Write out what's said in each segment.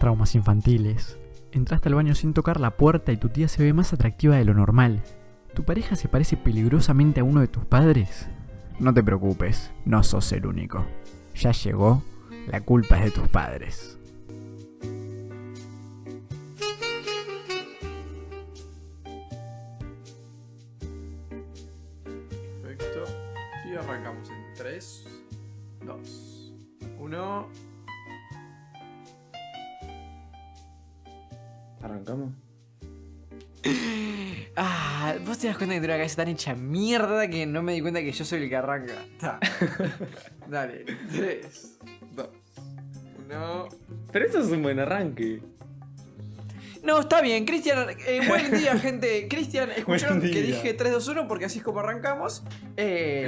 traumas infantiles. Entraste al baño sin tocar la puerta y tu tía se ve más atractiva de lo normal. ¿Tu pareja se parece peligrosamente a uno de tus padres? No te preocupes, no sos el único. Ya llegó, la culpa es de tus padres. Perfecto. Y arrancamos en 3, 2, 1. ¿Arrancamos? Vos te das cuenta que tengo la cabeza tan hecha mierda que no me di cuenta que yo soy el que arranca. Dale, 3, 2, 1. Pero eso es un buen arranque. No, está bien, Cristian. Buen día, gente. Cristian, escucharon Buen que día. dije 3, 2, 1 porque así es como arrancamos.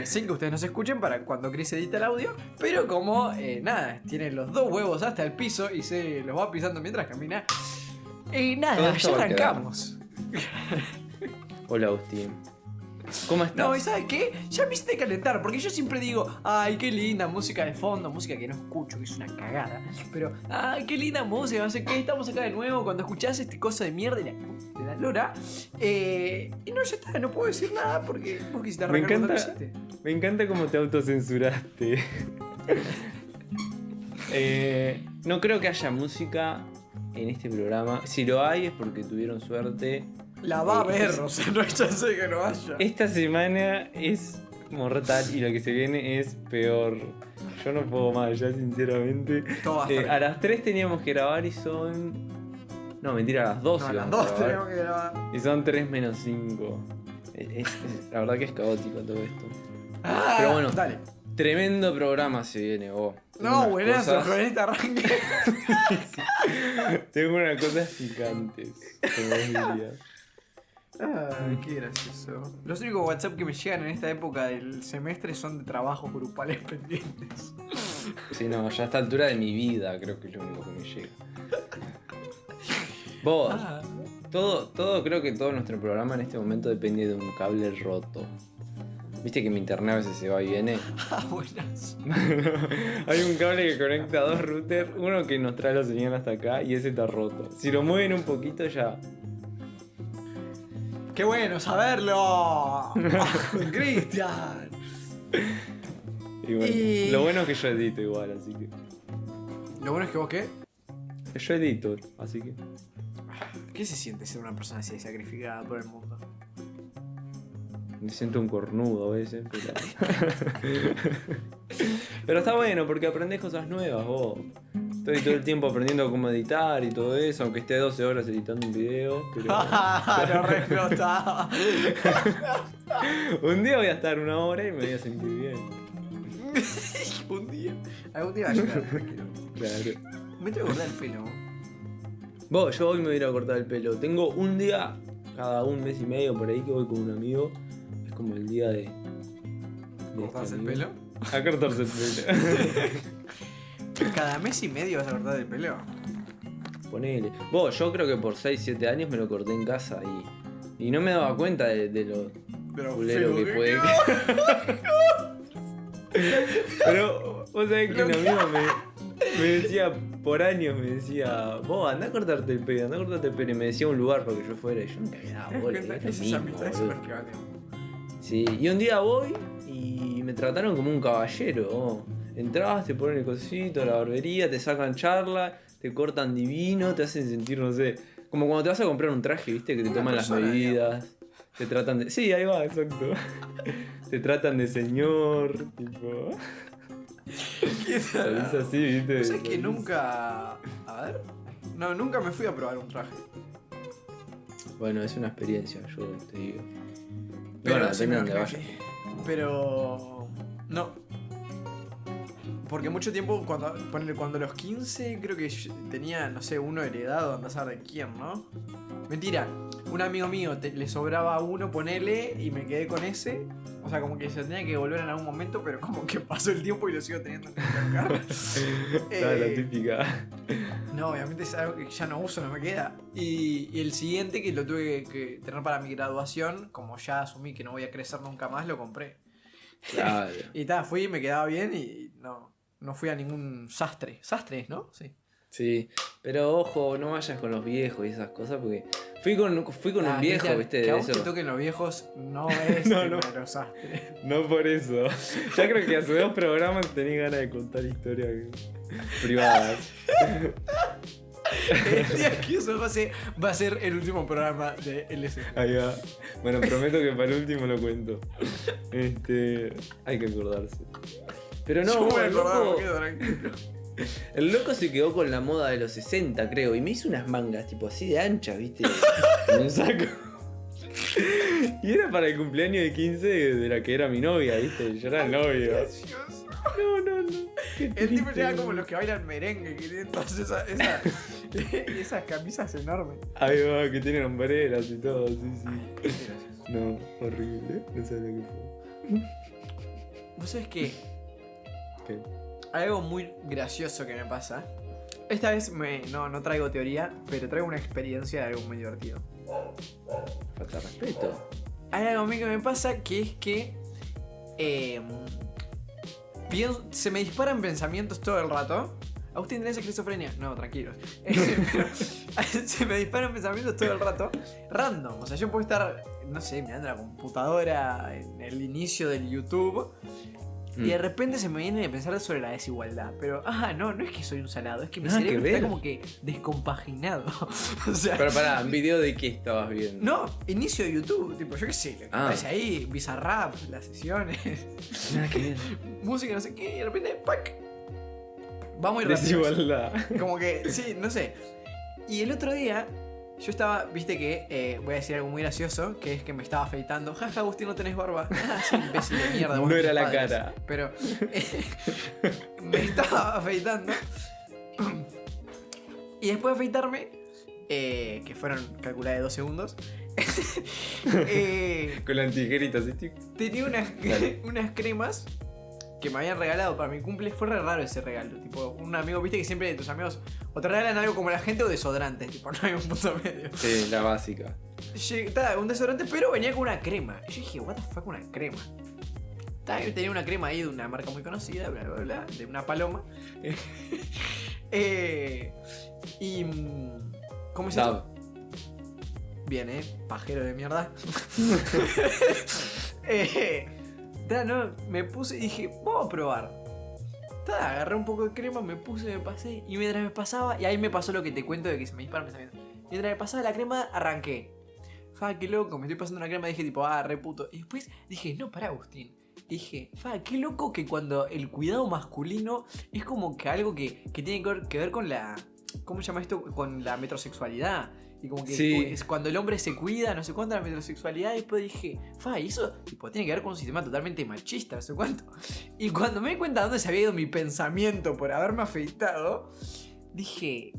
Sin que ustedes nos escuchen para cuando Chris edita el audio. Pero como, nada, tiene los dos huevos hasta el piso y se los va pisando mientras camina. Todo Nada, esto ya va a quedar. arrancamos. Hola, Agustín. ¿Cómo estás? No, ¿y sabes qué? Ya me hiciste calentar, porque yo siempre digo, ay, qué linda música de fondo, música que no escucho, que es una cagada. Pero, ay, qué linda música, no sé qué, estamos acá de nuevo, cuando escuchás este cosa de mierda de la lora. Y no, ya está, no puedo decir nada porque vos quisiste Me arrancar cuando encanta, lo hiciste. me encanta cómo te autocensuraste. No creo que haya música en este programa. Si lo hay es porque tuvieron suerte. La va a ver, o sea, no hay chance de que no haya. Esta semana es mortal y lo que se viene es peor. Yo no puedo más, ya sinceramente. Todo va a estar A las 3 teníamos que grabar y son... No, mentira, a las 2 no, a las íbamos a 2 grabar. tenemos que grabar. Y son 3 menos 5. La verdad que es caótico todo esto. Pero bueno, Dale. tremendo programa se viene, vos. Tengo No, unas buenazo, cosas- con este arranque. Tengo unas cosas picantes, como vos dirías. Ay, qué gracioso. Los únicos WhatsApp que me llegan en esta época del semestre son de trabajos grupales pendientes. Sí, no, ya a esta altura de mi vida creo que es lo único que me llega. Vos, todo, creo que todo nuestro programa en este momento depende de un cable roto. Viste que mi internet a veces se va y viene. Buenas. Hay un cable que conecta a dos routers, uno que nos trae la señal hasta acá y ese está roto. Si lo mueven un poquito ya. ¡Qué bueno saberlo! ¡Cristian! Y bueno, Y- lo bueno es que yo edito igual, así que. Lo bueno es que vos, ¿qué? Yo edito, así que. ¿Qué se siente ser una persona así sacrificada por el mundo? Me siento un cornudo a veces, pero... Pero está bueno porque aprendes cosas nuevas, vos. Estoy todo el tiempo aprendiendo cómo editar y todo eso, aunque esté 12 horas editando un video, pero... Lo re explotaba. Un día voy a estar 1 hora y me voy a sentir bien. Un día. Algún día va a llegar, tranquilo. Claro. Me tengo que cortar el pelo. Vos, yo hoy me voy a ir a cortar el pelo. Tengo un día, cada un mes y medio por ahí, que voy con un amigo. Es como el día de ¿Cortarse el amigo. pelo? A cortarse el pelo. ¿Cada mes y medio vas a cortar el pelo? Ponele. Vos, yo creo que por 6-7 años me lo corté en casa y no me daba cuenta de lo Pero culero que puede. Pero vos sabés que un amigo me decía, por años me decía, vos andá a cortarte el pelo, andá a cortarte el pelo. Y me decía un lugar para que yo fuera y yo nunca había dado bola. Es lo Esas mismo, amistades boludo. son las que valen. Sí, y un día voy y me trataron como un caballero. Vos. Entrás, te ponen el cosito, la barbería, te sacan charla, te cortan divino, te hacen sentir, no sé, como cuando te vas a comprar un traje, viste, que te Una toman las persona, medidas, te tratan de... Sí, ahí va, exacto. Te tratan de señor, tipo... ¿Qué tal? Es así, viste. ¿Sabes que nunca... A ver... No, nunca me fui a probar un traje. Bueno, es una experiencia, yo te digo. Pero Bueno, sí depende me de dónde imagino vayas. que- Pero... No. Porque mucho tiempo, cuando a los 15, creo que yo tenía, no sé, uno heredado, andás a ver de quién, ¿no? Mentira, un amigo mío le sobraba uno, ponele, y me quedé con ese. O sea, como que se tenía que volver en algún momento, pero como que pasó el tiempo y lo sigo teniendo en el carro. Está la típica. No, obviamente es algo que ya no uso, no me queda. Y el siguiente que lo tuve que tener para mi graduación, como ya asumí que no voy a crecer nunca más, lo compré. Claro. Y fui, me quedaba bien y no fui a ningún sastre. Sastres, ¿no? Sí. Sí, pero ojo, no vayas con los viejos y esas cosas porque fui con un viejo, Cristian, ¿viste? Que a De vos te eso. toquen los viejos no es No, que no. me los astre. No por eso. Ya creo que hace 2 programas tenés ganas de contar historias privadas. El día que eso pase, va a ser el último programa de LSD. Ahí va. Bueno, prometo que para el último lo cuento. Hay que acordarse. Pero no, Yo voy a el acordar, loco, me quedo tranquilo. el loco se quedó con la moda de los 60, creo. Y me hizo unas mangas, tipo así de anchas, ¿viste? En un saco. Y era para el cumpleaños de 15 de la que era mi novia, ¿viste? Yo era el novio. Gracioso. No. Qué El tipo triste. llega como los que bailan merengue, que tienen todas esas camisas enormes. Ahí va, que tienen hombreras y todo, sí. Qué gracioso. No, horrible. No sé lo que fue. Vos sabés que ¿Qué? hay algo muy gracioso que me pasa. Esta vez no traigo teoría, pero traigo una experiencia de algo muy divertido. Falta de respeto. Hay algo a mí que me pasa que es que se me disparan pensamientos todo el rato. ¿Agustín tenés esquizofrenia? No, tranquilos. Pero, se me disparan pensamientos todo el rato. Random. O sea, yo puedo estar, no sé, mirando la computadora en el inicio del YouTube. Y de repente se me viene a pensar sobre la desigualdad. Pero, no es que soy un salado, es que mi Nada que cerebro ver. está como que descompaginado. O sea, Pero pará, ¿un video de qué estabas viendo? no, inicio de YouTube, tipo, yo qué sé, lo que Ah. aparece ahí, Bizarrap, las sesiones, Nada que ver. música, no sé qué, y de repente, ¡pac! Va muy rápido. Desigualdad. Como que, sí, no sé. Y el otro día, yo estaba, viste que, voy a decir algo muy gracioso, que es que me estaba afeitando. Jaja, Agustín, no tenés barba. Sí, imbécil de mierda. vos No y era tus la padres. cara. Pero, me estaba afeitando. Y después de afeitarme, que fueron calculadas de 2 segundos, Con la tijerita así. tenía Dale. unas cremas que me habían regalado para mi cumple. Fue re raro ese regalo. Tipo, un amigo, viste que siempre tus amigos o te regalan algo como la gente o desodorantes. Tipo, no hay un punto medio. Sí, la básica. Estaba un desodorante, pero venía con una crema. Y yo dije, what the fuck, una crema. Tenía una crema ahí de una marca muy conocida, bla, bla, bla, de una paloma. Y. ¿Cómo se llama? Dab. Bien, pajero de mierda. Me puse y dije, vamos a probar. Agarré un poco de crema, me puse, me pasé. Y mientras me pasaba, y ahí me pasó lo que te cuento de que se me disparan pensamientos. Mientras me pasaba la crema, arranqué. Qué loco, me estoy pasando una crema. Dije, tipo, re puto. Y después dije, no, pará, Agustín. Dije, qué loco que cuando el cuidado masculino es como que algo que tiene que ver con la. ¿Cómo se llama esto? Con la metrosexualidad. Y como que Sí. es cuando el hombre se cuida, no sé cuánto, la metrosexualidad. Y después dije, y eso tipo, tiene que ver con un sistema totalmente machista, no sé cuánto. Y cuando me di cuenta de dónde se había ido mi pensamiento por haberme afeitado, dije,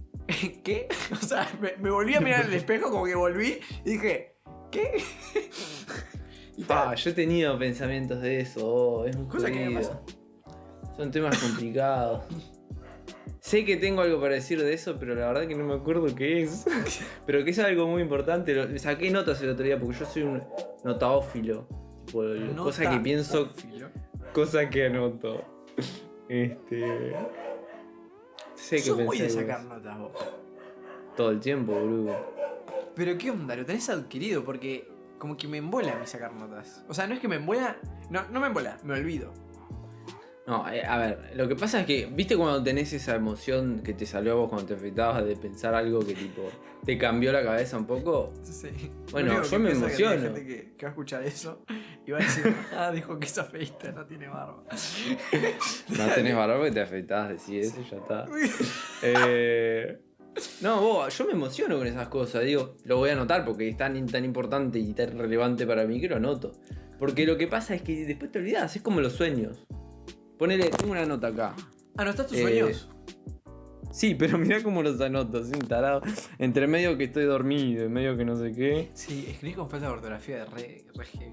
¿qué? O sea, me volví a mirar en el espejo, como que volví y dije, ¿qué? Y tal. Yo he tenido pensamientos de eso. Es un Cosa que me jodido. Son temas complicados. Sé que tengo algo para decir de eso, pero la verdad que no me acuerdo qué es. Pero que es algo muy importante. Saqué notas el otro día porque yo soy un notaófilo. Tipo, cosa que pienso, cosa que anoto. Sé que Sos muy de pensé sacar notas vos. todo el tiempo, boludo. Pero qué onda, lo tenés adquirido porque como que me embola a mí sacar notas. O sea, no es que me embola, no me embola, me olvido. No, a ver, lo que pasa es que, ¿viste cuando tenés esa emoción que te salió a vos cuando te afeitabas de pensar algo que tipo te cambió la cabeza un poco? Sí. Bueno, Lo único yo que me pienso es que hay emociono. gente que va a escuchar eso y va a decir, dijo que esa feita no tiene barba. No tenés valor porque te afeitabas, decís eso, ya está. No, vos, yo me emociono con esas cosas, digo, lo voy a anotar porque es tan importante y tan relevante para mí que lo anoto. Porque lo que pasa es que después te olvidás, es como los sueños. Ponele, tengo una nota acá. ¿Anotas tus sueños? Sí, pero mirá cómo los anoto, soy un tarado. Entre medio que estoy dormido y medio que no sé qué. Sí, escribís con falta de ortografía de re heavy.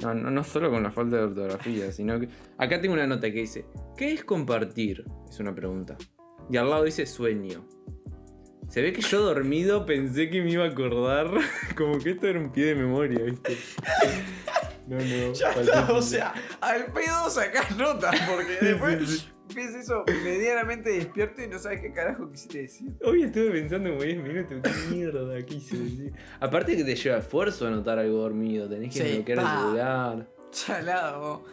No solo con la falta de ortografía, sino que... Acá tengo una nota que dice, ¿qué es compartir? Es una pregunta. Y al lado dice sueño. Se ve que yo dormido pensé que me iba a acordar. Como que esto era un pie de memoria, ¿viste? No. Ya está, o sea, al pedo sacás notas porque después ves eso medianamente despierto y no sabes qué carajo quisiste decir. Hoy estuve pensando como 10 minutos, qué mierda quise decir. Aparte que te lleva esfuerzo anotar algo dormido, tenés que Sí, bloquear el pa. celular. Chalado.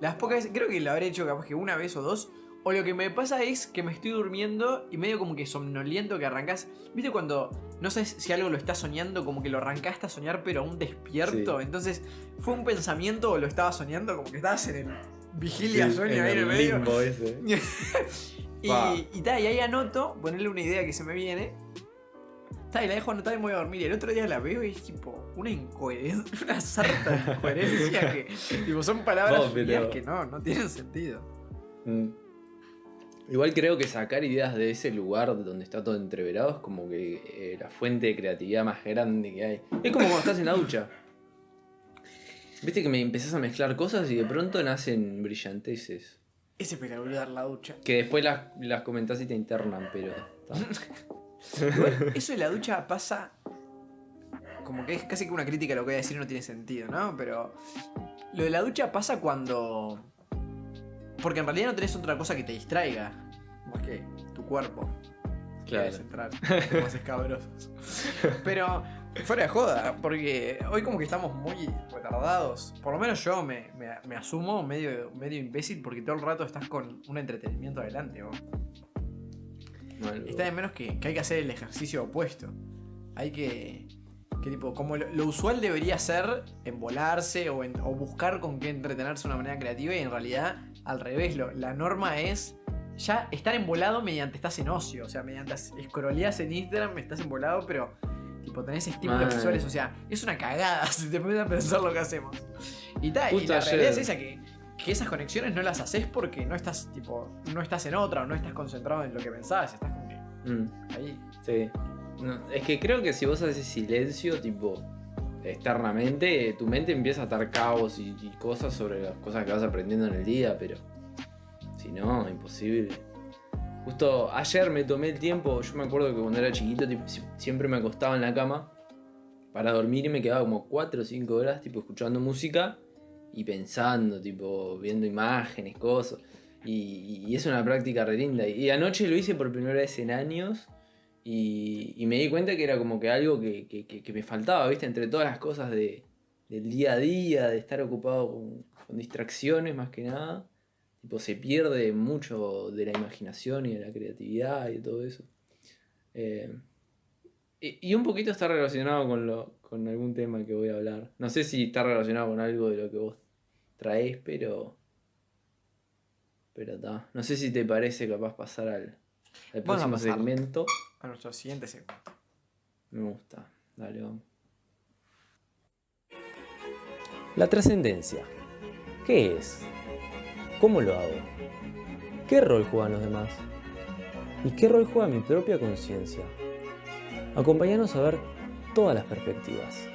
Las pocas veces, creo que lo habré hecho capaz que una vez o dos. O lo que me pasa es que me estoy durmiendo y medio como que somnoliento que arrancás. ¿Viste cuando no sabes si algo lo estás soñando? Como que lo arrancaste a soñar pero aún despierto. Sí. Entonces, ¿fue un pensamiento o lo estabas soñando? Como que estabas en el vigilia Sí, sueño ahí en el medio. limbo ese. Pa. y ahí anoto, ponerle una idea que se me viene. Y la dejo anotada y me voy a dormir. Y el otro día la veo y es tipo una incoherencia, una sarta de incoherencia que tipo, son palabras No, pero- frías que no tienen sentido. Mm. Igual creo que sacar ideas de ese lugar donde está todo entreverado es como que la fuente de creatividad más grande que hay. Es como cuando estás en la ducha. Viste que me empezás a mezclar cosas y de pronto nacen brillanteces. Es espectacular la ducha. Que después las comentás y te internan, pero... está. Igual, eso de la ducha pasa. Como que es casi que una crítica a lo que voy a decir no tiene sentido, ¿no? Pero. Lo de la ducha pasa cuando. Porque en realidad no tenés otra cosa que te distraiga. Más que tu cuerpo. Claro. Querés entrar. Temas escabrosos. Pero. Fuera de joda, porque hoy como que estamos muy retardados. Por lo menos yo me asumo medio imbécil porque todo el rato estás con un entretenimiento adelante, vos. Mal, Está de menos que hay que hacer el ejercicio opuesto. Hay que tipo, como lo usual debería ser embolarse o buscar con qué entretenerse de una manera creativa y en realidad al revés, la norma es ya estar embolado mediante estás en ocio, o sea, mediante scrolleas en Instagram, estás embolado, pero tipo tenés estímulos Mal. visuales, o sea, es una cagada si te pones a pensar lo que hacemos. Y la Justo realidad ayer- es esa que esas conexiones no las haces porque no estás en otra o no estás concentrado en lo que pensabas, estás como que ahí. Sí. No, es que creo que si vos haces silencio, tipo, externamente, tu mente empieza a atar cabos y cosas sobre las cosas que vas aprendiendo en el día, pero si no, imposible. Justo ayer me tomé el tiempo, yo me acuerdo que cuando era chiquito tipo, siempre me acostaba en la cama para dormir y me quedaba como 4 o 5 horas tipo escuchando música y pensando, tipo viendo imágenes, cosas. Y es una práctica re linda. Y anoche lo hice por primera vez en años y me di cuenta que era como que algo que me faltaba, ¿viste? Entre todas las cosas del día a día, de estar ocupado con distracciones más que nada. Tipo, se pierde mucho de la imaginación y de la creatividad y todo eso. Y un poquito está relacionado con algún tema que voy a hablar. No sé si está relacionado con algo de lo que vos traés, pero está. No sé si te parece capaz pasar al Vamos a próximo pasar. segmento. A nuestro siguiente segmento. Me gusta. Dale, vamos. La trascendencia. ¿Qué es? ¿Cómo lo hago? ¿Qué rol juegan los demás? ¿Y qué rol juega mi propia conciencia? Acompáñanos a ver todas las perspectivas.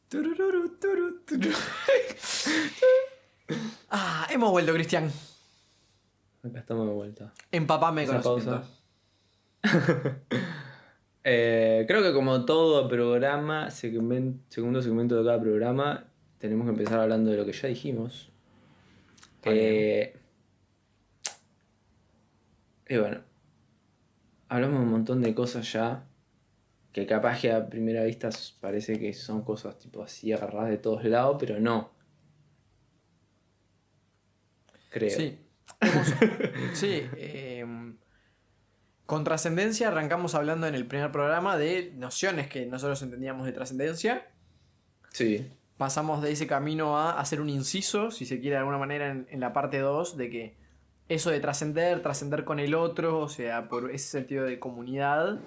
Turururu, turu. Hemos vuelto, Cristian. Acá estamos de vuelta. Empapame Esa conocimiento. Creo que como todo programa, segundo segmento de cada programa, tenemos que empezar hablando de lo que ya dijimos. Está bien. Y bueno, hablamos de un montón de cosas ya que capaz que a primera vista parece que son cosas tipo así agarradas de todos lados, pero no. Creo. Sí. Sí. Con trascendencia arrancamos hablando en el primer programa de nociones que nosotros entendíamos de trascendencia. Sí. Pasamos de ese camino a hacer un inciso, si se quiere de alguna manera, en la parte 2, de que eso de trascender con el otro, o sea, por ese sentido de comunidad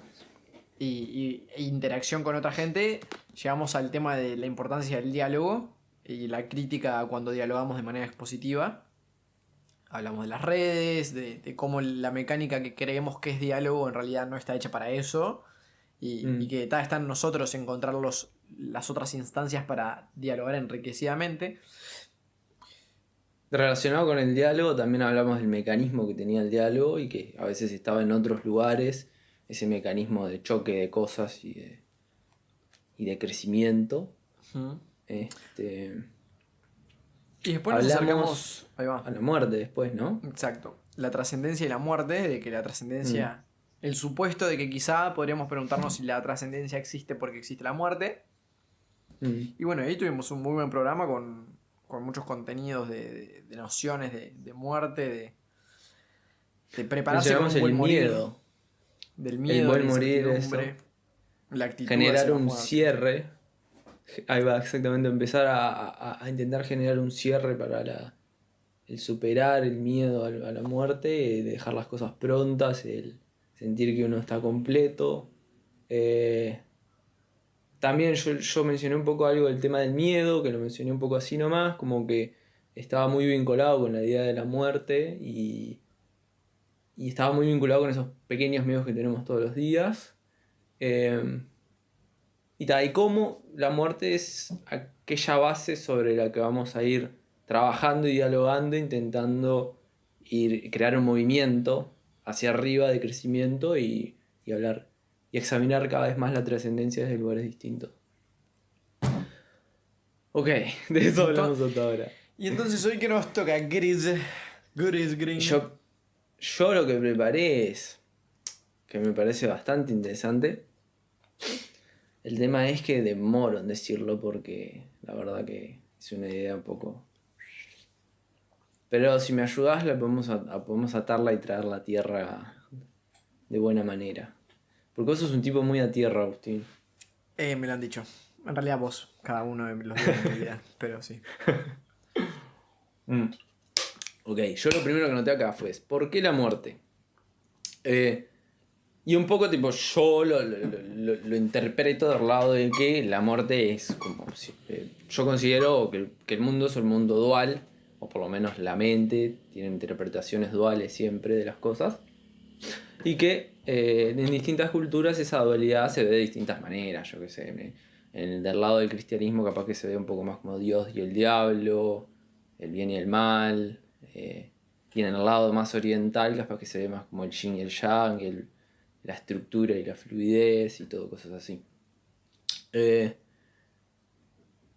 e interacción con otra gente, llegamos al tema de la importancia del diálogo y la crítica cuando dialogamos de manera expositiva. Hablamos de las redes, de cómo la mecánica que creemos que es diálogo en realidad no está hecha para eso. Y que está en nosotros encontrar las otras instancias para dialogar enriquecidamente. Relacionado con el diálogo, también hablamos del mecanismo que tenía el diálogo y que a veces estaba en otros lugares, ese mecanismo de choque de cosas y de crecimiento. Este, Y después nos acercamos. Ahí va. a la muerte después, ¿no? Exacto. La trascendencia y la muerte, de que la trascendencia. El supuesto de que quizá podríamos preguntarnos si la trascendencia existe porque existe la muerte. Mm. Y bueno, ahí tuvimos un muy buen programa con muchos contenidos de nociones de muerte, de prepararse con Mencionamos un buen el morir, miedo, del el miedo, buen la morir, incertidumbre, eso. la actitud Generar hacia la un muerte. cierre. Ahí va, exactamente, empezar a intentar generar un cierre para el superar el miedo a la muerte, dejar las cosas prontas, el sentir que uno está completo. Eh, También yo mencioné un poco algo del tema del miedo, que lo mencioné un poco así nomás, como que estaba muy vinculado con la idea de la muerte y estaba muy vinculado con esos pequeños miedos que tenemos todos los días. Eh, y cómo la muerte es aquella base sobre la que vamos a ir trabajando y dialogando, intentando crear un movimiento hacia arriba de crecimiento y hablar y examinar cada vez más la trascendencia desde lugares distintos. Ok, de eso hablamos hasta ahora. Y entonces hoy que nos toca Gris Green. Yo lo que preparé es, que me parece bastante interesante. El tema es que demoro en decirlo porque la verdad que es una idea un poco... Pero si me ayudás la podemos atarla y traerla a tierra de buena manera. Porque vos sos un tipo muy a tierra, Agustín. Me lo han dicho. En realidad vos, cada uno de los días de mi vida, pero sí. Ok, yo lo primero que noté acá fue, ¿por qué la muerte? Y un poco tipo yo lo interpreto del lado de que la muerte es como... yo considero que el mundo es un mundo dual, o por lo menos la mente tiene interpretaciones duales siempre de las cosas, y que en distintas culturas esa dualidad se ve de distintas maneras, yo qué sé, del lado del cristianismo capaz que se ve un poco más como Dios y el diablo, el bien y el mal, y en el lado más oriental capaz que se ve más como el yin y el yang, la estructura y la fluidez y todo, cosas así.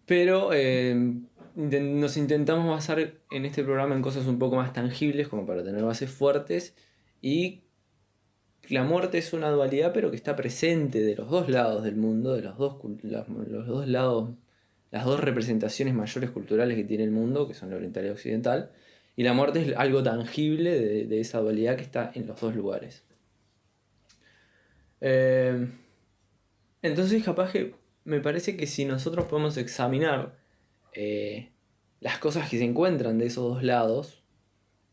Pero nos intentamos basar en este programa en cosas un poco más tangibles, como para tener bases fuertes, y la muerte es una dualidad, pero que está presente de los dos lados del mundo, de los dos lados, las dos representaciones mayores culturales que tiene el mundo, que son la oriental y la occidental, y la muerte es algo tangible de esa dualidad que está en los dos lugares. Entonces capaz que me parece que si nosotros podemos examinar las cosas que se encuentran de esos dos lados,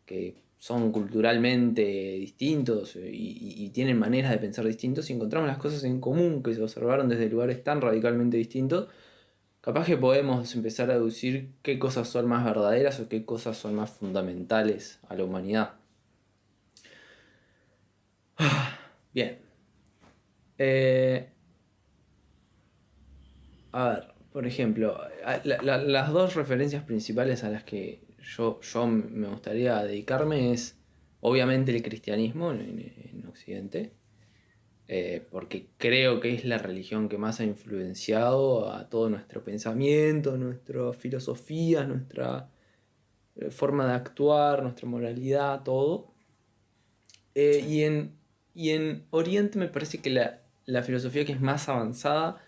que son culturalmente distintos y tienen maneras de pensar distintos, si encontramos las cosas en común que se observaron desde lugares tan radicalmente distintos, capaz que podemos empezar a deducir qué cosas son más verdaderas o qué cosas son más fundamentales a la humanidad. Bien. A ver, por ejemplo, las dos referencias principales a las que yo me gustaría dedicarme es, obviamente, el cristianismo en Occidente, porque creo que es la religión que más ha influenciado a todo nuestro pensamiento, nuestra filosofía, nuestra forma de actuar, nuestra moralidad, todo. Y en Oriente me parece que la filosofía que es más avanzada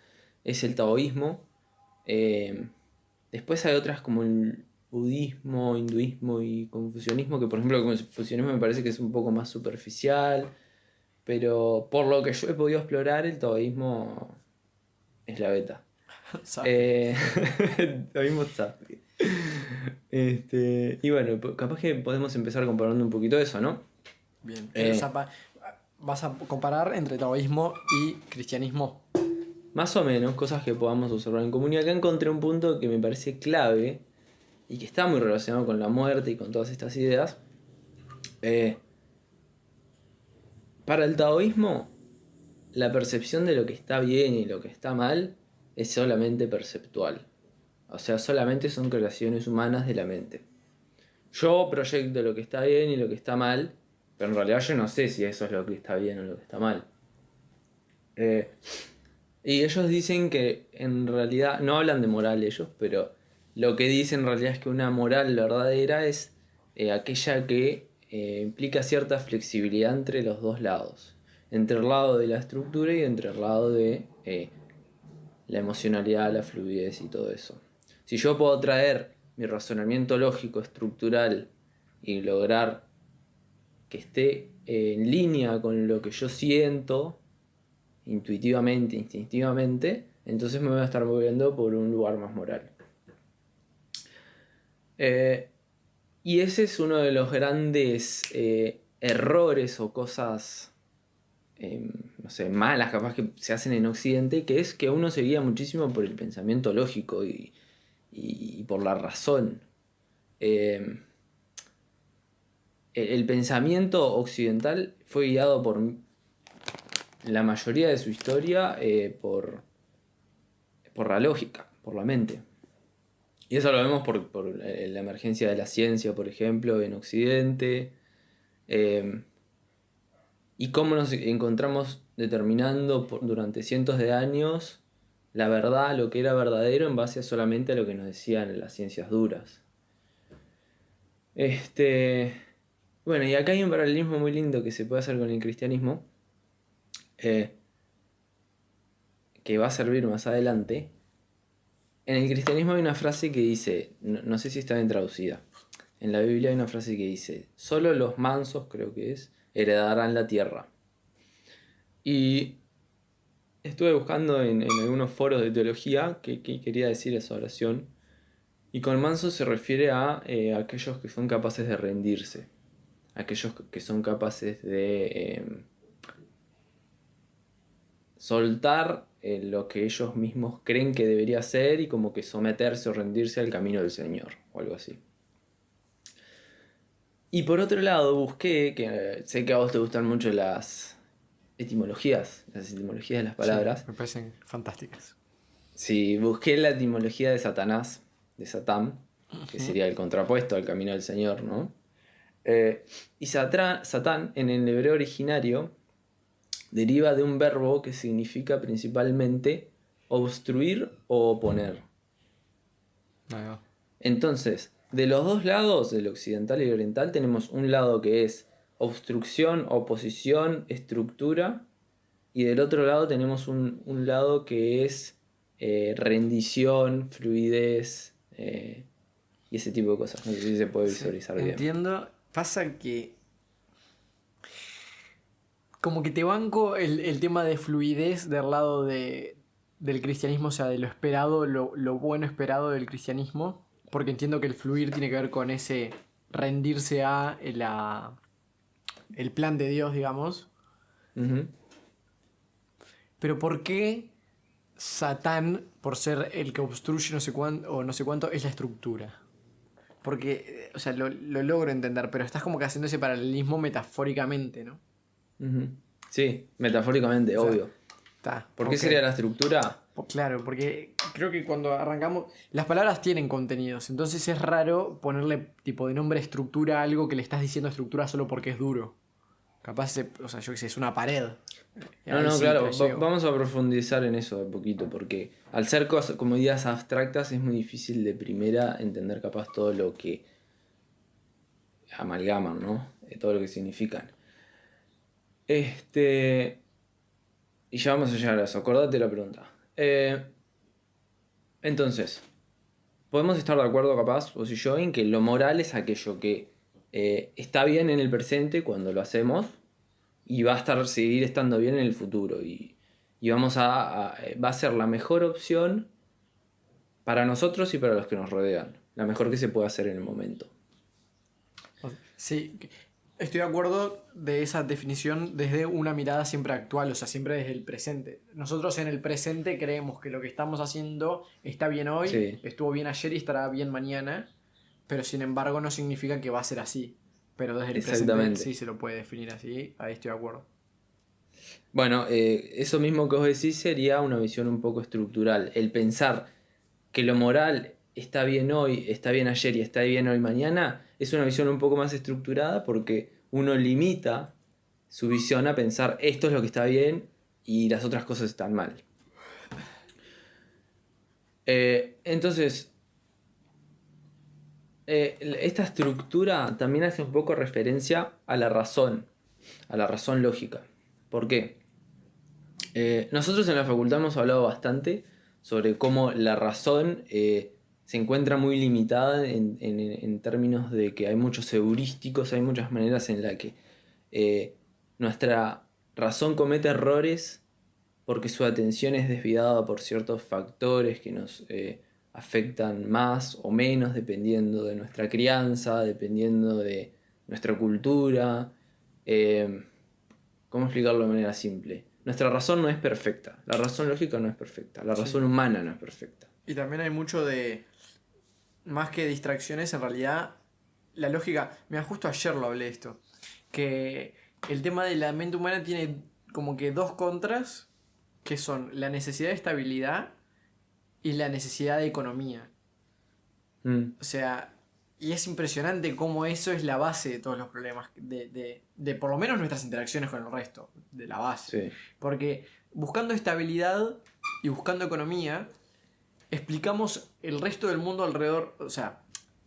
es el taoísmo. Después hay otras como el budismo, hinduismo y confucianismo, que por ejemplo el confucianismo me parece que es un poco más superficial, pero por lo que yo he podido explorar, el taoísmo es la beta. El taoísmo sapi. Y bueno, capaz que podemos empezar comparando un poquito eso, ¿no? Bien. Vas a comparar entre taoísmo y cristianismo. Más o menos, cosas que podamos observar en común. Y acá encontré un punto que me parece clave y que está muy relacionado con la muerte y con todas estas ideas. Para el taoísmo, la percepción de lo que está bien y lo que está mal es solamente perceptual. O sea, solamente son creaciones humanas de la mente. Yo proyecto lo que está bien y lo que está mal, pero en realidad yo no sé si eso es lo que está bien o lo que está mal. Y ellos dicen que en realidad, no hablan de moral ellos, pero lo que dicen en realidad es que una moral verdadera es aquella que implica cierta flexibilidad entre los dos lados. Entre el lado de la estructura y entre el lado de la emocionalidad, la fluidez y todo eso. Si yo puedo traer mi razonamiento lógico, estructural y lograr que esté en línea con lo que yo siento, intuitivamente, instintivamente, entonces me voy a estar moviendo por un lugar más moral. Y ese es uno de los grandes errores o cosas, no sé, malas capaz que se hacen en Occidente, que es que uno se guía muchísimo por el pensamiento lógico y por la razón. El pensamiento occidental fue guiado por la mayoría de su historia por la lógica, por la mente. Y eso lo vemos por la emergencia de la ciencia, por ejemplo, en Occidente. Y cómo nos encontramos determinando durante cientos de años la verdad, lo que era verdadero, en base solamente a lo que nos decían las ciencias duras. Bueno, y acá hay un paralelismo muy lindo que se puede hacer con el cristianismo, que va a servir más adelante. En el cristianismo hay una frase que dice, no sé si está bien traducida, en la Biblia hay una frase que dice, solo los mansos, creo que es, heredarán la tierra. Y estuve buscando en algunos foros de teología qué quería decir esa oración, y con mansos se refiere a aquellos que son capaces de rendirse, aquellos que son capaces de soltar lo que ellos mismos creen que debería ser y como que someterse o rendirse al camino del Señor o algo así. Y por otro lado busqué, que sé que a vos te gustan mucho las etimologías de las palabras. Sí, me parecen fantásticas. Sí, busqué la etimología de Satanás, de Satán, que sería el contrapuesto al camino del Señor, ¿no? Y Satán, en el hebreo originario, deriva de un verbo que significa principalmente obstruir o oponer. No. Entonces, de los dos lados, del occidental y el oriental, tenemos un lado que es obstrucción, oposición, estructura, y del otro lado tenemos un lado que es rendición, fluidez y ese tipo de cosas. No sé si se puede visualizar bien. Entiendo. Pasa que como que te banco el tema de fluidez del lado del cristianismo, o sea, de lo esperado, lo bueno esperado del cristianismo, porque entiendo que el fluir tiene que ver con ese rendirse a el plan de Dios, digamos. Uh-huh. Pero ¿por qué Satán, por ser el que obstruye no sé cuánto, o no sé cuánto, es la estructura? Porque, o sea, lo logro entender, pero estás como que haciendo ese paralelismo metafóricamente, ¿no? Uh-huh. Sí, metafóricamente, O sea, obvio. Está. ¿Por qué ok. sería la estructura? Claro, porque creo que cuando arrancamos, las palabras tienen contenidos, entonces es raro ponerle tipo de nombre estructura a algo que le estás diciendo estructura solo porque es duro. Capaz, o sea, yo qué sé, es una pared. No, Ahí no, sí, claro, flasheo. vamos a profundizar en eso de poquito, porque al ser como ideas abstractas es muy difícil de primera entender capaz todo lo que amalgaman, ¿no? Todo lo que significan. Y ya vamos a llegar a eso, acordate la pregunta. Entonces, podemos estar de acuerdo capaz, vos y yo, en que lo moral es aquello que está bien en el presente cuando lo hacemos y va a seguir estando bien en el futuro y va a ser la mejor opción para nosotros y para los que nos rodean, la mejor que se puede hacer en el momento. Sí, estoy de acuerdo de esa definición desde una mirada siempre actual, o sea, siempre desde el presente. Nosotros en el presente creemos que lo que estamos haciendo está bien hoy, Sí. estuvo bien ayer y estará bien mañana, pero sin embargo no significa que va a ser así. Pero desde el presente Exactamente. sí se lo puede definir así, ahí estoy de acuerdo. Bueno, eso mismo que vos decís sería una visión un poco estructural. El pensar que lo moral está bien hoy, está bien ayer y está bien hoy mañana, es una visión un poco más estructurada porque uno limita su visión a pensar esto es lo que está bien y las otras cosas están mal. Entonces, esta estructura también hace un poco referencia a la razón lógica. ¿Por qué? Nosotros en la facultad hemos hablado bastante sobre cómo la razón se encuentra muy limitada en términos de que hay muchos heurísticos, hay muchas maneras en las que nuestra razón comete errores porque su atención es desviada por ciertos factores que nos afectan más o menos dependiendo de nuestra crianza, dependiendo de nuestra cultura. ¿Cómo explicarlo de manera simple? Nuestra razón no es perfecta, la razón lógica no es perfecta, la razón humana no es perfecta. Y también hay mucho de, más que distracciones, en realidad, la lógica, mira, justo ayer lo hablé esto, que el tema de la mente humana tiene como que dos contras, que son la necesidad de estabilidad y la necesidad de economía. O sea, y es impresionante cómo eso es la base de todos los problemas, de por lo menos nuestras interacciones con el resto, de la base. Sí. Porque buscando estabilidad y buscando economía, explicamos el resto del mundo alrededor, o sea,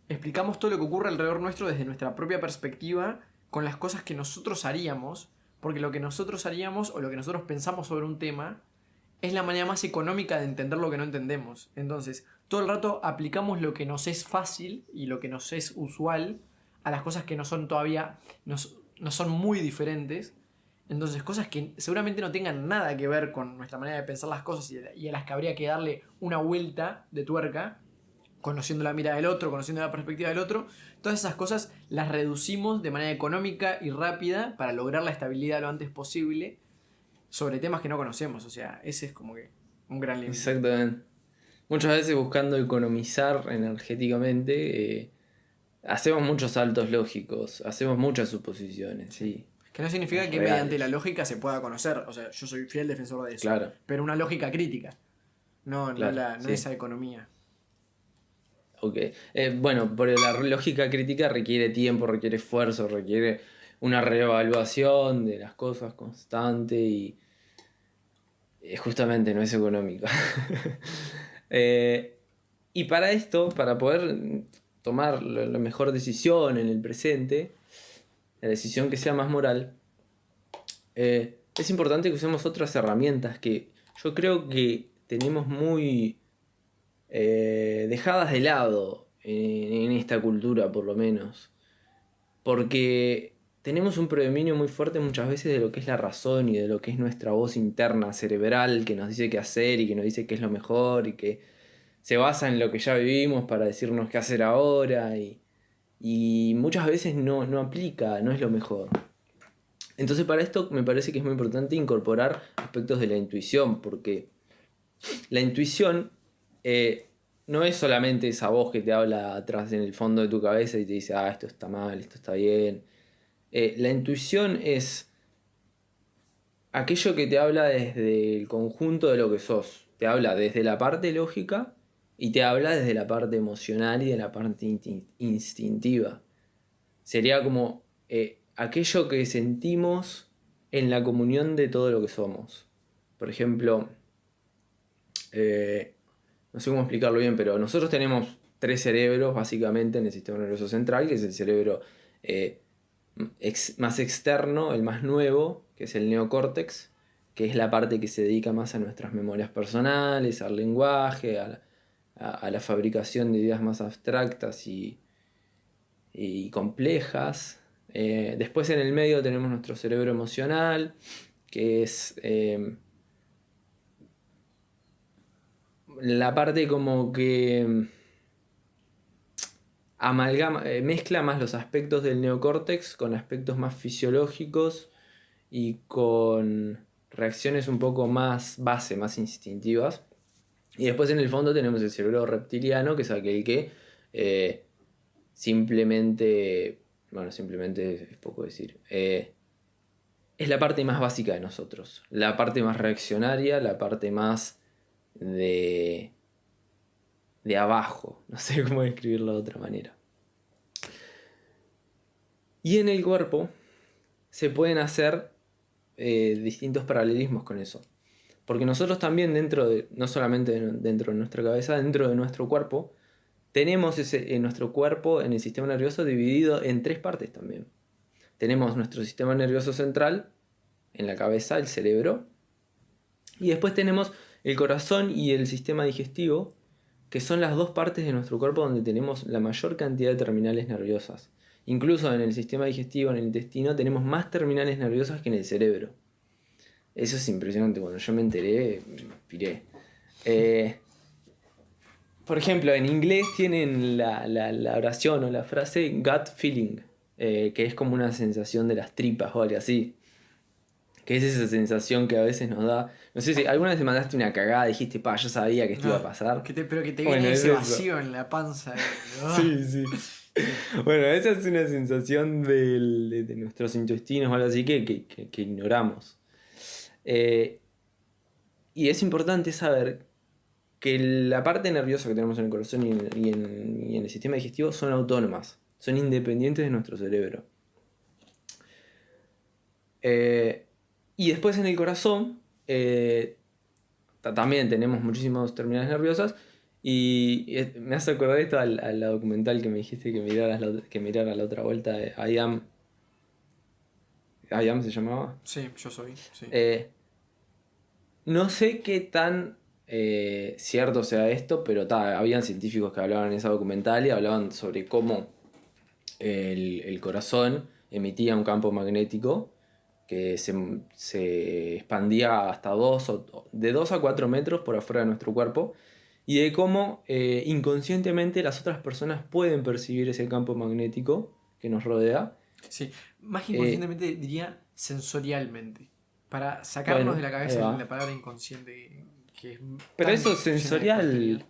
explicamos todo lo que ocurre alrededor nuestro desde nuestra propia perspectiva, con las cosas que nosotros haríamos, porque lo que nosotros haríamos o lo que nosotros pensamos sobre un tema es la manera más económica de entender lo que no entendemos. Entonces, todo el rato aplicamos lo que nos es fácil y lo que nos es usual a las cosas que no son todavía, no son muy diferentes. Entonces, cosas que seguramente no tengan nada que ver con nuestra manera de pensar las cosas y a las que habría que darle una vuelta de tuerca, conociendo la mirada del otro, conociendo la perspectiva del otro. Todas esas cosas las reducimos de manera económica y rápida para lograr la estabilidad lo antes posible sobre temas que no conocemos. O sea, ese es como que un gran límite. Exactamente. Muchas veces buscando economizar energéticamente, hacemos muchos saltos lógicos, hacemos muchas suposiciones, sí. Que no significa que Reales. mediante la lógica se pueda conocer. O sea, yo soy fiel defensor de eso. Claro. Pero una lógica crítica. No, Claro, no sí. esa economía. Ok. Bueno, pero la lógica crítica requiere tiempo, requiere esfuerzo, requiere una reevaluación de las cosas constante y justamente no es económica. Y para esto, para poder tomar la mejor decisión en el presente, la decisión que sea más moral, es importante que usemos otras herramientas que yo creo que tenemos muy dejadas de lado en esta cultura, por lo menos. Porque tenemos un predominio muy fuerte muchas veces de lo que es la razón y de lo que es nuestra voz interna cerebral que nos dice qué hacer y que nos dice qué es lo mejor y que se basa en lo que ya vivimos para decirnos qué hacer ahora y muchas veces no aplica, no es lo mejor. Entonces para esto me parece que es muy importante incorporar aspectos de la intuición, porque la intuición no es solamente esa voz que te habla atrás en el fondo de tu cabeza y te dice, esto está mal, esto está bien. La intuición es aquello que te habla desde el conjunto de lo que sos. Te habla desde la parte lógica y te habla desde la parte emocional y de la parte instintiva. Sería como aquello que sentimos en la comunión de todo lo que somos. Por ejemplo, no sé cómo explicarlo bien, pero nosotros tenemos 3 cerebros básicamente en el sistema nervioso central, que es el cerebro más externo, el más nuevo, que es el neocórtex, que es la parte que se dedica más a nuestras memorias personales, al lenguaje, a la fabricación de ideas más abstractas y complejas. Después en el medio tenemos nuestro cerebro emocional, que es la parte como que amalgama, mezcla más los aspectos del neocórtex con aspectos más fisiológicos y con reacciones un poco más base, más instintivas. Y después en el fondo tenemos el cerebro reptiliano, que es aquel que simplemente es poco decir, es la parte más básica de nosotros, la parte más reaccionaria, la parte más de abajo, no sé cómo describirlo de otra manera. Y en el cuerpo se pueden hacer distintos paralelismos con eso. Porque nosotros también no solamente dentro de nuestra cabeza, dentro de nuestro cuerpo, tenemos en nuestro cuerpo, en el sistema nervioso, dividido en 3 partes también. Tenemos nuestro sistema nervioso central, en la cabeza, el cerebro, y después tenemos el corazón y el sistema digestivo, que son las 2 partes de nuestro cuerpo donde tenemos la mayor cantidad de terminales nerviosas. Incluso en el sistema digestivo, en el intestino, tenemos más terminales nerviosas que en el cerebro. Eso es impresionante, cuando yo me enteré, me piré. Por ejemplo, en inglés tienen la oración o la frase gut feeling, que es como una sensación de las tripas o algo así. Que es esa sensación que a veces nos da. No sé si alguna vez te mandaste una cagada y dijiste, yo sabía que esto iba a pasar. Pero que te Bueno, viene es ese eso. vacío en la panza. Sí, sí. Bueno, esa es una sensación de nuestros intestinos o algo así que ignoramos. Y es importante saber que la parte nerviosa que tenemos en el corazón y en el sistema digestivo son autónomas, son independientes de nuestro cerebro. Y después en el corazón también tenemos muchísimas terminales nerviosas. Y me hace acordar esto a la documental que me dijiste que mirara la otra vuelta de I Am. I Am se llamaba. Sí, yo soy. Sí. No sé qué tan cierto sea esto, pero habían científicos que hablaban en esa documental y hablaban sobre cómo el corazón emitía un campo magnético que se expandía hasta de 2 a 4 metros por afuera de nuestro cuerpo, y de cómo inconscientemente las otras personas pueden percibir ese campo magnético que nos rodea. Sí, más inconscientemente diría sensorialmente. Para sacarnos de la cabeza la palabra inconsciente, que es. Pero eso llena de sensorial. porquería.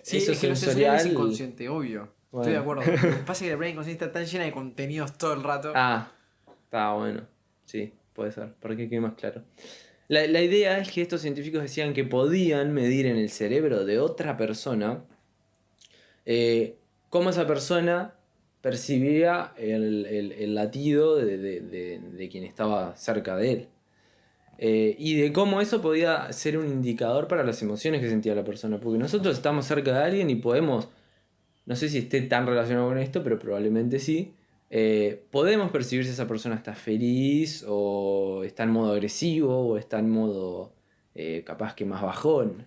Sí, eso es que lo sensorial es inconsciente, obvio. Bueno. Estoy de acuerdo. Lo que pasa es que la palabra inconsciente está tan llena de contenidos todo el rato. Está bueno. Sí, puede ser, para que quede más claro. La idea es que estos científicos decían que podían medir en el cerebro de otra persona cómo esa persona percibía el latido de quien estaba cerca de él. Y de cómo eso podía ser un indicador para las emociones que sentía la persona. Porque nosotros estamos cerca de alguien y podemos, no sé si esté tan relacionado con esto, pero probablemente sí, podemos percibir si esa persona está feliz o está en modo agresivo o está en modo capaz que más bajón.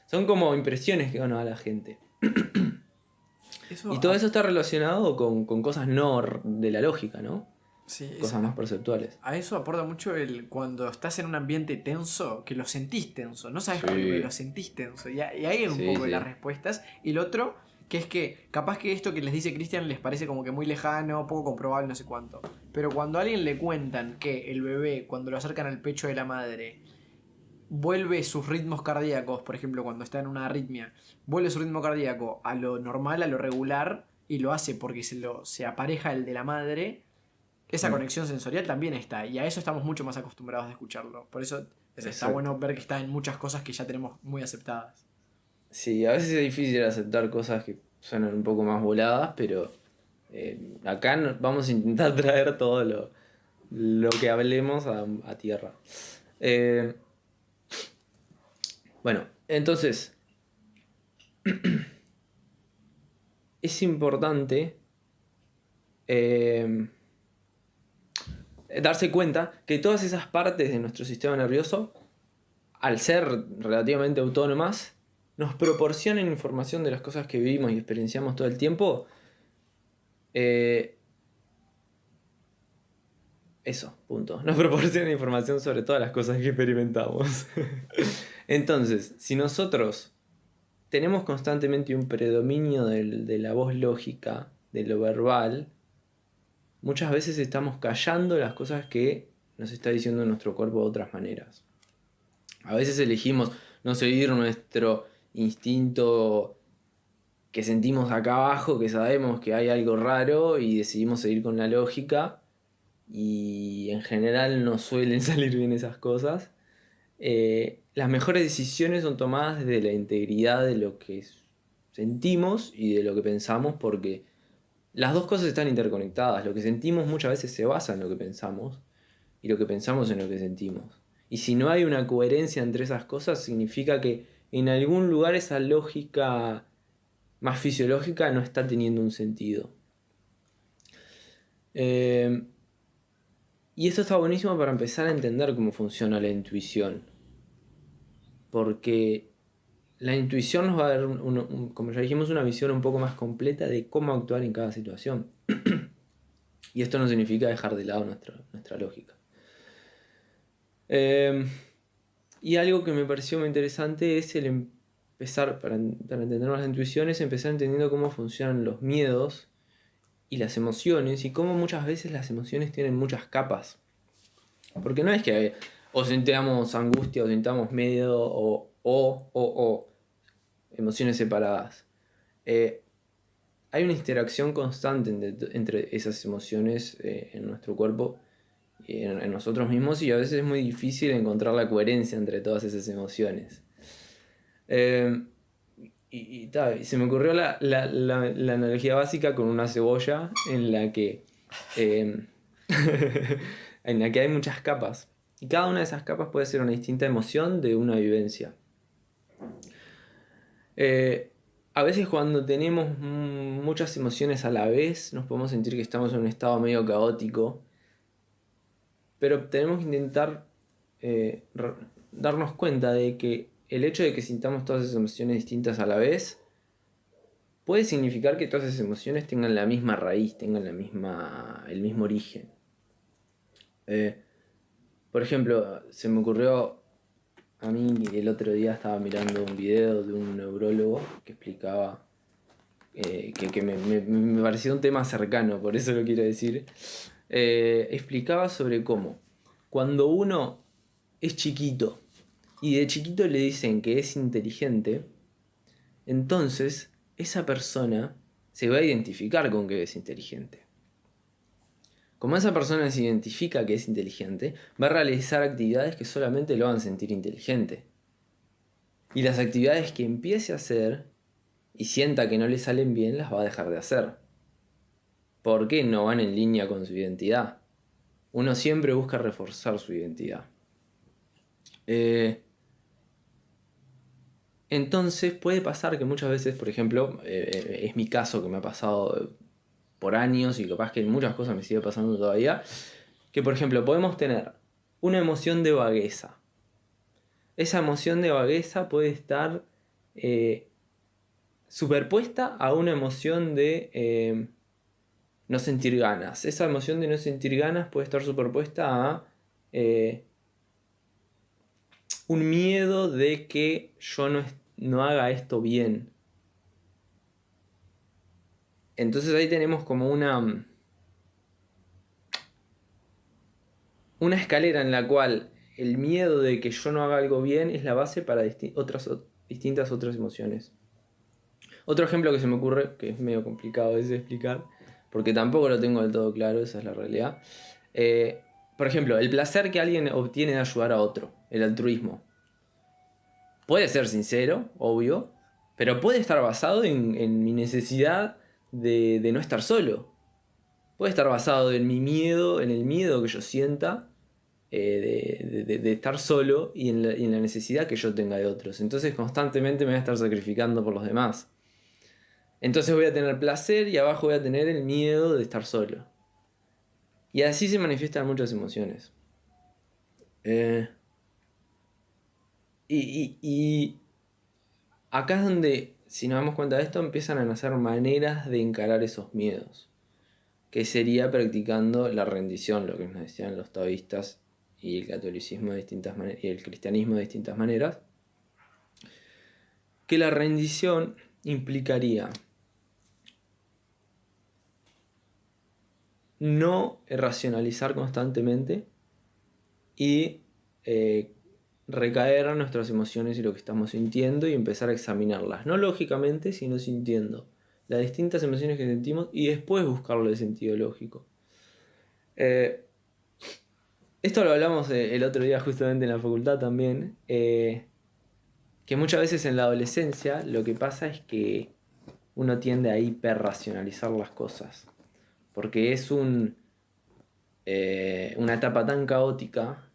Son como impresiones que nos da la gente. Y todo eso está relacionado con cosas no de la lógica, ¿no? Sí, Cosas más perceptuales. A eso aporta mucho cuando estás en un ambiente tenso, que lo sentís tenso. No sabes por qué, pero lo sentís tenso. Y ahí es un poco de las respuestas. Y lo otro, que es que capaz que esto que les dice Cristian les parece como que muy lejano, poco comprobable, no sé cuánto. Pero cuando a alguien le cuentan que el bebé, cuando lo acercan al pecho de la madre, vuelve sus ritmos cardíacos, por ejemplo, cuando está en una arritmia, vuelve su ritmo cardíaco a lo normal, a lo regular, y lo hace porque se apareja el de la madre, esa conexión sensorial también está, y a eso estamos mucho más acostumbrados a escucharlo. Por eso está bueno ver que está en muchas cosas que ya tenemos muy aceptadas. Sí, a veces es difícil aceptar cosas que suenan un poco más voladas, pero acá vamos a intentar traer todo lo que hablemos a tierra. Bueno, entonces es importante darse cuenta que todas esas partes de nuestro sistema nervioso, al ser relativamente autónomas, nos proporcionan información de las cosas que vivimos y experienciamos todo el tiempo. Eso, punto. Nos proporcionan información sobre todas las cosas que experimentamos. Entonces, si nosotros tenemos constantemente un predominio de la voz lógica, de lo verbal, muchas veces estamos callando las cosas que nos está diciendo nuestro cuerpo de otras maneras. A veces elegimos no seguir nuestro instinto que sentimos acá abajo, que sabemos que hay algo raro, y decidimos seguir con la lógica, y en general no suelen salir bien esas cosas. Las mejores decisiones son tomadas desde la integridad de lo que sentimos y de lo que pensamos, porque las dos cosas están interconectadas. Lo que sentimos muchas veces se basa en lo que pensamos, y lo que pensamos en lo que sentimos. Y si no hay una coherencia entre esas cosas, significa que en algún lugar esa lógica más fisiológica no está teniendo un sentido. Y esto está buenísimo para empezar a entender cómo funciona la intuición. Porque la intuición nos va a dar, como ya dijimos, una visión un poco más completa de cómo actuar en cada situación. Y esto no significa dejar de lado nuestra lógica. Y algo que me pareció muy interesante es el empezar, para entender más la intuición, es empezar entendiendo cómo funcionan los miedos y las emociones, y cómo muchas veces las emociones tienen muchas capas. Porque no es que o sintamos angustia o sintamos miedo o emociones separadas. Hay una interacción constante entre esas emociones en nuestro cuerpo y en nosotros mismos, y a veces es muy difícil encontrar la coherencia entre todas esas emociones. Y se me ocurrió la analogía básica con una cebolla en la que en la que hay muchas capas, y cada una de esas capas puede ser una distinta emoción de una vivencia. A veces cuando tenemos muchas emociones a la vez nos podemos sentir que estamos en un estado medio caótico, pero tenemos que intentar darnos cuenta de que el hecho de que sintamos todas esas emociones distintas a la vez puede significar que todas esas emociones tengan la misma raíz, tengan el mismo origen. Por ejemplo, se me ocurrió a mí el otro día, estaba mirando un video de un neurólogo que explicaba, que me pareció un tema cercano, por eso lo quiero decir. Explicaba sobre cómo cuando uno es chiquito y de chiquito le dicen que es inteligente, entonces esa persona se va a identificar con que es inteligente. Como esa persona se identifica que es inteligente, va a realizar actividades que solamente lo van a sentir inteligente. Y las actividades que empiece a hacer y sienta que no le salen bien, las va a dejar de hacer. Porque no van en línea con su identidad. Uno siempre busca reforzar su identidad. Entonces puede pasar que muchas veces, por ejemplo, es mi caso que me ha pasado por años y capaz que en muchas cosas me sigue pasando todavía, que por ejemplo podemos tener una emoción de vagueza. Esa emoción de vagueza puede estar superpuesta a una emoción de no sentir ganas. Esa emoción de no sentir ganas puede estar superpuesta a un miedo de que yo no haga esto bien. Entonces ahí tenemos como una escalera en la cual el miedo de que yo no haga algo bien es la base para distintas otras emociones. Otro ejemplo que se me ocurre, que es medio complicado de explicar, porque tampoco lo tengo del todo claro, esa es la realidad. Por ejemplo, el placer que alguien obtiene de ayudar a otro, el altruismo. Puede ser sincero, obvio, pero puede estar basado en mi necesidad de no estar solo. Puede estar basado en mi miedo, en el miedo que yo sienta de estar solo y en la necesidad que yo tenga de otros. Entonces constantemente me voy a estar sacrificando por los demás. Entonces voy a tener placer y abajo voy a tener el miedo de estar solo. Y así se manifiestan muchas emociones. Y acá es donde, si nos damos cuenta de esto, empiezan a nacer maneras de encarar esos miedos. Que sería practicando la rendición, lo que nos decían los taoístas y el catolicismo de distintas maneras, y el cristianismo de distintas maneras. Que la rendición implicaría no racionalizar constantemente y recaer en nuestras emociones y lo que estamos sintiendo y empezar a examinarlas, no lógicamente, sino sintiendo las distintas emociones que sentimos y después buscarle el sentido lógico. Esto lo hablamos el otro día justamente en la facultad también, que muchas veces en la adolescencia lo que pasa es que uno tiende a hiperracionalizar las cosas, porque es una etapa tan caótica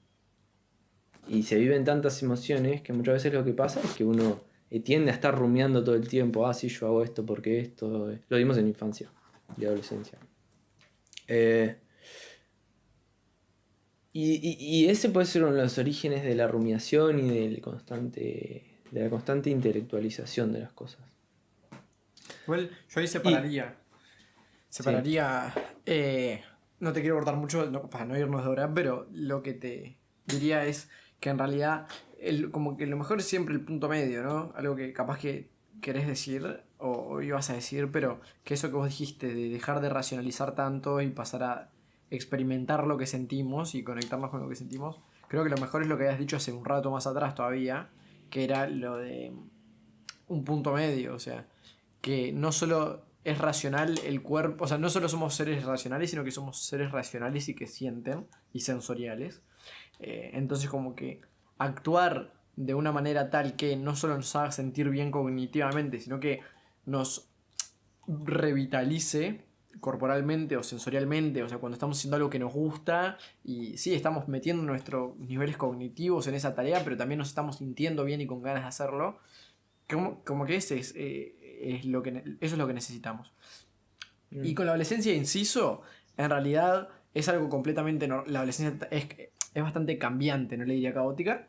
Y se viven tantas emociones que muchas veces lo que pasa es que uno tiende a estar rumiando todo el tiempo. Ah, sí, yo hago esto porque esto. Lo vimos en infancia y adolescencia. Y ese puede ser uno de los orígenes de la rumiación y de la constante intelectualización de las cosas. Igual, yo ahí separaría. No te quiero cortar mucho para no irnos de hora, pero lo que te diría es que en realidad como que lo mejor es siempre el punto medio, ¿no? Algo que capaz que querés decir o ibas a decir, pero que eso que vos dijiste de dejar de racionalizar tanto y pasar a experimentar lo que sentimos y conectarnos con lo que sentimos, creo que lo mejor es lo que habías dicho hace un rato más atrás todavía, que era lo de un punto medio, o sea, que no solo es racional el cuerpo, o sea, no solo somos seres racionales, sino que somos seres racionales y que sienten y sensoriales. Entonces como que actuar de una manera tal que no solo nos haga sentir bien cognitivamente, sino que nos revitalice corporalmente o sensorialmente, o sea, cuando estamos haciendo algo que nos gusta y sí, estamos metiendo nuestros niveles cognitivos en esa tarea, pero también nos estamos sintiendo bien y con ganas de hacerlo, como que ese es eso es lo que necesitamos. Y con la adolescencia, inciso, en realidad es algo completamente... La adolescencia es bastante cambiante, no le diría caótica,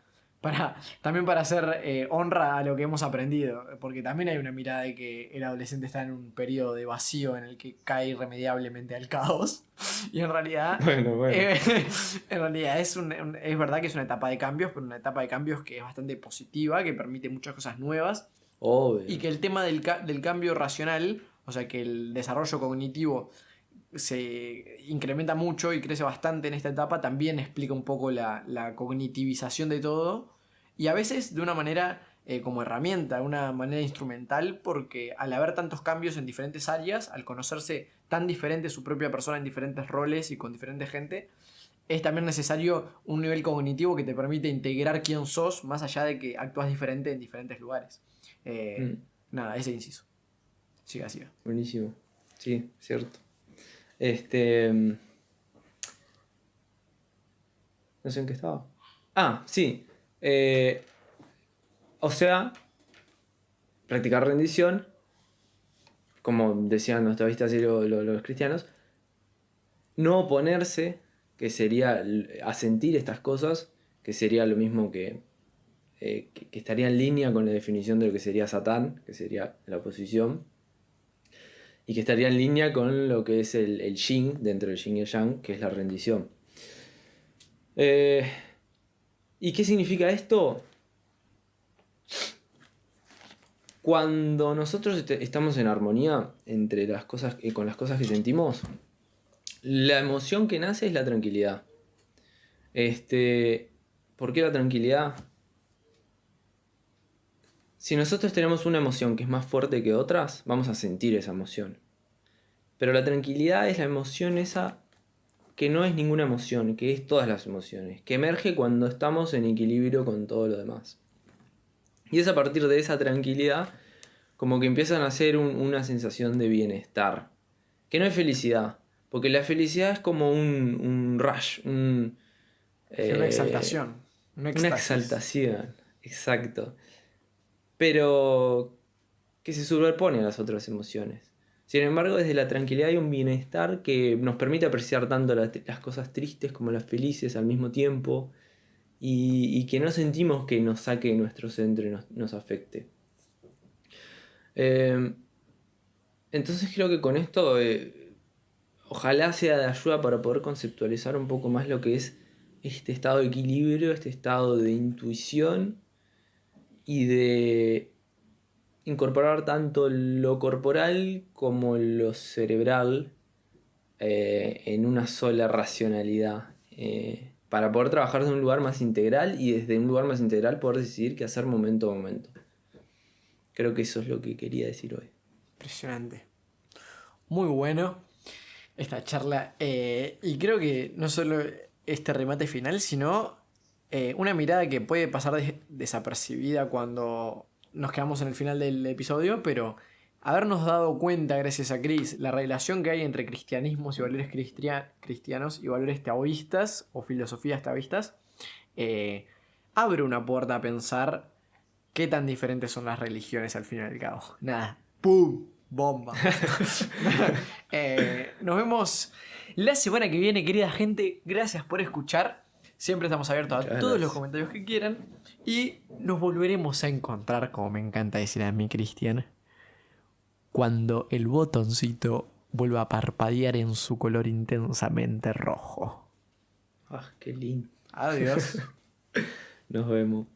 también para hacer honra a lo que hemos aprendido, porque también hay una mirada de que el adolescente está en un periodo de vacío en el que cae irremediablemente al caos, y en realidad... Bueno. En realidad es verdad que es una etapa de cambios, pero una etapa de cambios que es bastante positiva, que permite muchas cosas nuevas, Obvio. y que el tema del cambio racional, o sea, que el desarrollo cognitivo se incrementa mucho y crece bastante en esta etapa, también explica un poco la cognitivización de todo, y a veces de una manera como herramienta, una manera instrumental, porque al haber tantos cambios en diferentes áreas, al conocerse tan diferente su propia persona en diferentes roles y con diferente gente, es también necesario un nivel cognitivo que te permite integrar quién sos, más allá de que actúas diferente en diferentes lugares. Nada, ese inciso. Siga. Buenísimo. Sí, cierto. No sé en qué estaba. Ah, sí. O sea, practicar rendición, como decían los taoístas y los cristianos, no oponerse, que sería asentir estas cosas, que sería lo mismo que estaría en línea con la definición de lo que sería Satán, que sería la oposición, y que estaría en línea con lo que es el yin, dentro del yin y el yang, que es la rendición. ¿Y qué significa esto? Cuando nosotros estamos en armonía entre las cosas, con las cosas que sentimos, la emoción que nace es la tranquilidad. ¿Por qué la tranquilidad? Si nosotros tenemos una emoción que es más fuerte que otras, vamos a sentir esa emoción. Pero la tranquilidad es la emoción esa que no es ninguna emoción, que es todas las emociones, que emerge cuando estamos en equilibrio con todo lo demás. Y es a partir de esa tranquilidad como que empiezan a hacer una sensación de bienestar, que no es felicidad, porque la felicidad es como un rush, Una exaltación. Una exaltación, exacto. Pero que se superpone a las otras emociones. Sin embargo, desde la tranquilidad hay un bienestar que nos permite apreciar tanto las cosas tristes como las felices al mismo tiempo, y que no sentimos que nos saque de nuestro centro y nos afecte. Entonces creo que con esto ojalá sea de ayuda para poder conceptualizar un poco más lo que es este estado de equilibrio, este estado de intuición y de incorporar tanto lo corporal como lo cerebral en una sola racionalidad, para poder trabajar desde un lugar más integral y desde un lugar más integral poder decidir qué hacer momento a momento. Creo que eso es lo que quería decir hoy. Impresionante. Muy bueno esta charla. Y creo que no solo este remate final, sino una mirada que puede pasar desapercibida cuando nos quedamos en el final del episodio, pero habernos dado cuenta, gracias a Chris, la relación que hay entre cristianismos y valores cristianos y valores taoístas o filosofías taoístas, abre una puerta a pensar qué tan diferentes son las religiones al fin y al cabo. Nada. ¡Pum! Bomba. Nos vemos la semana que viene, querida gente. Gracias por escuchar. Siempre estamos abiertos a Muchas todos los gracias. comentarios que quieran. Y nos volveremos a encontrar, como me encanta decir a mí, Cristian, cuando el botoncito vuelva a parpadear en su color intensamente rojo. Ah, qué lindo. Adiós. Nos vemos.